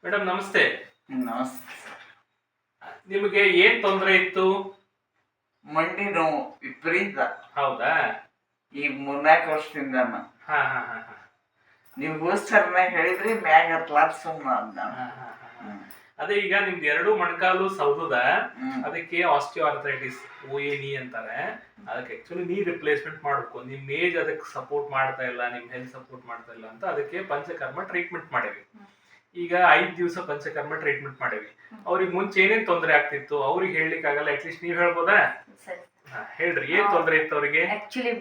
Madam ನಮಸ್ತೆ. ನಮಸ್ತೆ. ನಿಮಗೆ ಏನ್ ತೊಂದರೆ ಇತ್ತು? ಮಂಡಿ ನೋವು ವಿಪರೀತ. ಹೌದಾ? ಈ 3-4 ವರ್ಷದಿಂದ ಹಾ ಹಾ ಹಾ ಹಾ ನೀವು ಬೂಸ್ಟರ್ನ ಹೇಳಿದ್ರಿ ಮ್ಯಾಗ ಹತ್ಲಾರ ಸುಮ್ಮನೆ ಅದ್ ಹಾ, ಹಾ, ಹಾ. ಅದೇ ಈಗ ನಿಮ್ದು ಎರಡು ಮೊಣಕಾಲು ಸೌದದ, ಅದಕ್ಕೆ ಆಸ್ಟಿಯೋ ಆರ್ಥರೈಟಿಸ್ OA ಅಂತಾರೆ. ಅದಕ್ಕೆ ಆಕ್ಚುಲಿ ನೀ ರಿಪ್ಲೇಸ್ಮೆಂಟ್ ಮಾಡ್ಬೇಕು. ನಿಮ್ ಏಜ್ ಅದಕ್ಕೆ ಸಪೋರ್ಟ್ ಮಾಡ್ತಾ ಇಲ್ಲ, ನಿಮ್ ಹೆಲ್ತ್ ಸಪೋರ್ಟ್ ಮಾಡ್ತಾ ಇಲ್ಲ ಅಂತ ಅದಕ್ಕೆ ಪಂಚಕರ್ಮ ಟ್ರೀಟ್ಮೆಂಟ್ ಮಾಡೇವಿ. ಈಗ 5 ದಿವಸ ಪಂಚಕರ್ಮ ಟ್ರೀಟ್ಮೆಂಟ್ ಮಾಡೇವಿ. ಅವ್ರಿಗೆ ಮುಂಚೆ ಏನೇನ್ ತೊಂದರೆ ಆಗ್ತಿತ್ತು ಅವ್ರಿಗೆ ಹೇಳಲಿಕ್ಕೆ ಆಗಲ್ಲ, ಅಟ್ಲೀಸ್ಟ್ ನೀವ್ ಹೇಳ್ಬೋದಾ? ಹೇಳ್ರಿ, ಏನ್ ತೊಂದರೆ ಇತ್ತು ಅವ್ರಿಗೆ? ಆಕ್ಚುಲಿ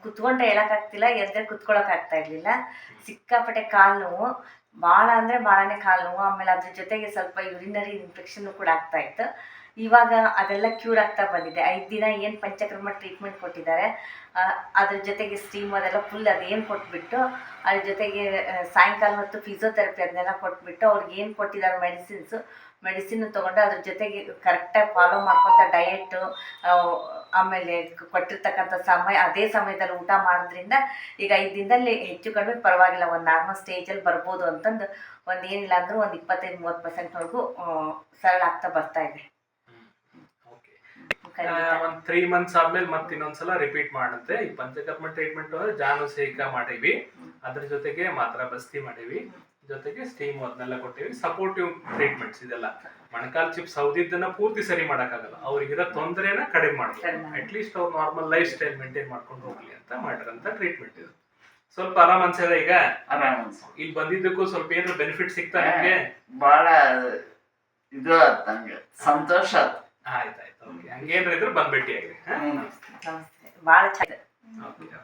ಕುತ್ಕೊಂಡ್ರೆ ಹೇಳಕ್ ಆಗ್ತಿಲ್ಲ, ಎದ್ರೆ ಕುತ್ಕೊಳಕ್ ಆಗ್ತಾ ಇರ್ಲಿಲ್ಲ. ಸಿಕ್ಕಾಪಟ್ಟೆ ಕಾಲ್ ನೋವು, ಭಾಳ ಅಂದ್ರೆ ಭಾಳನೇ ಕಾಲ್ ನೋವು. ಆಮೇಲೆ ಅದ್ರ ಜೊತೆಗೆ ಸ್ವಲ್ಪ ಯೂರಿನರಿ ಇನ್ಫೆಕ್ಷನ್ ಕೂಡ ಆಗ್ತಾ ಇತ್ತು. ಇವಾಗ ಅದೆಲ್ಲ ಕ್ಯೂರ್ ಆಗ್ತಾ ಬಂದಿದೆ. 5 ದಿನ ಏನು ಪಂಚಕರ್ಮ ಟ್ರೀಟ್ಮೆಂಟ್ ಕೊಟ್ಟಿದ್ದಾರೆ, ಅದ್ರ ಜೊತೆಗೆ ಸ್ಟೀಮ್ ಅದೆಲ್ಲ ಫುಲ್ ಅದೇನು ಕೊಟ್ಬಿಟ್ಟು, ಅದ್ರ ಜೊತೆಗೆ ಸಾಯಂಕಾಲ ಹೊತ್ತು ಫಿಸಿಯೋಥೆರಪಿ ಅದನ್ನೆಲ್ಲ ಕೊಟ್ಬಿಟ್ಟು ಅವ್ರಿಗೆ ಏನು ಕೊಟ್ಟಿದ್ದಾರೆ ಮೆಡಿಸಿನ್ ತೊಗೊಂಡು ಅದ್ರ ಜೊತೆಗೆ ಕರೆಕ್ಟಾಗಿ ಫಾಲೋ ಮಾಡ್ಕೊತ ಡಯೆಟ್ಟು, ಆಮೇಲೆ ಕೊಟ್ಟಿರ್ತಕ್ಕಂಥ ಅದೇ ಸಮಯದಲ್ಲಿ ಊಟ ಮಾಡೋದ್ರಿಂದ ಈಗ 5 ದಿನದಲ್ಲಿ ಹೆಚ್ಚು ಕಡಿಮೆ ಪರವಾಗಿಲ್ಲ, ಒಂದು ನಾರ್ಮಲ್ ಸ್ಟೇಜಲ್ಲಿ ಬರ್ಬೋದು ಅಂತಂದು ಏನಿಲ್ಲ ಅಂದರೂ ಒಂದು 25-30%ವರೆಗೂ ಸರಳ ಆಗ್ತಾ ಬರ್ತಾ ಇದೆ. ಒಂದ್ 3 months ಆದ್ಮೇಲೆ ಮತ್ತೆ ಇನ್ನೊಂದ್ಸಲ ರಿಪೀಟ್ ಮಾಡುತ್ತೆ. ಈ ಪಂಚಕರ್ಮ ಟ್ರೀಟ್ಮೆಂಟ್ ಅಂದ್ರೆ ಜಾನುಸೇಕ ಮಾಡೀವಿ, ಅದ್ರ ಜೊತೆಗೆ ಮಾತ್ರ ಬಸ್ತಿ ಮಾಡೀವಿ, ಜೊತೆಗೆ ಸ್ಟೀಮ್ ಅದನ್ನೆಲ್ಲ ಕೊಟ್ಟಿವಿ. ಸಪೋರ್ಟಿವ್ ಟ್ರೀಟ್ಮೆಂಟ್ಸ್ ಇದೆಲ್ಲ. ಮೊಣಕಾಲ್ ಚಿಪ್ಸ್ ಸೌದಿದ್ದನ್ನ ಪೂರ್ತಿ ಸರಿ ಮಾಡಕ್ಕಾಗಲ್ಲ, ಅವ್ರಿಗಿರೋ ತೊಂದರೆನ ಕಡಿಮೆ ಮಾಡ್ಬೇಕು. ಅಟ್ಲೀಸ್ಟ್ ಅವ್ರು ನಾರ್ಮಲ್ ಲೈಫ್ ಸ್ಟೈಲ್ ಮೇಂಟೈನ್ ಮಾಡ್ಕೊಂಡು ಹೋಗ್ಲಿ ಅಂತ ಮಾಡಿರಂತ ಟ್ರೀಟ್ಮೆಂಟ್ ಇದು. ಸ್ವಲ್ಪ ಆರಾಮ್ ಅನ್ಸದ ಈಗ? ಆರಾಮ್. ಇಲ್ಲಿ ಬಂದಿದ್ದಕ್ಕೂ ಸ್ವಲ್ಪ ಏನಾದ್ರು ಬೆನಿಫಿಟ್ ಸಿಗ್ತಾ ನಿಮ್ಗೆ? ಬಹಳ ಇದು ನಂಗೆ ಸಂತೋಷ ಆಯ್ತು. ಆಯ್ತಾಯ್ತು, ಓಕೆ. ಹಂಗೇನ್ರ ಇದ್ರೆ ಬಂದ್ ಭೇಟಿ ಆಗ್ರಿ. ನಮಸ್ತೆ. ಭಾಳ ಚೆನ್ನಾಗಿದೆ.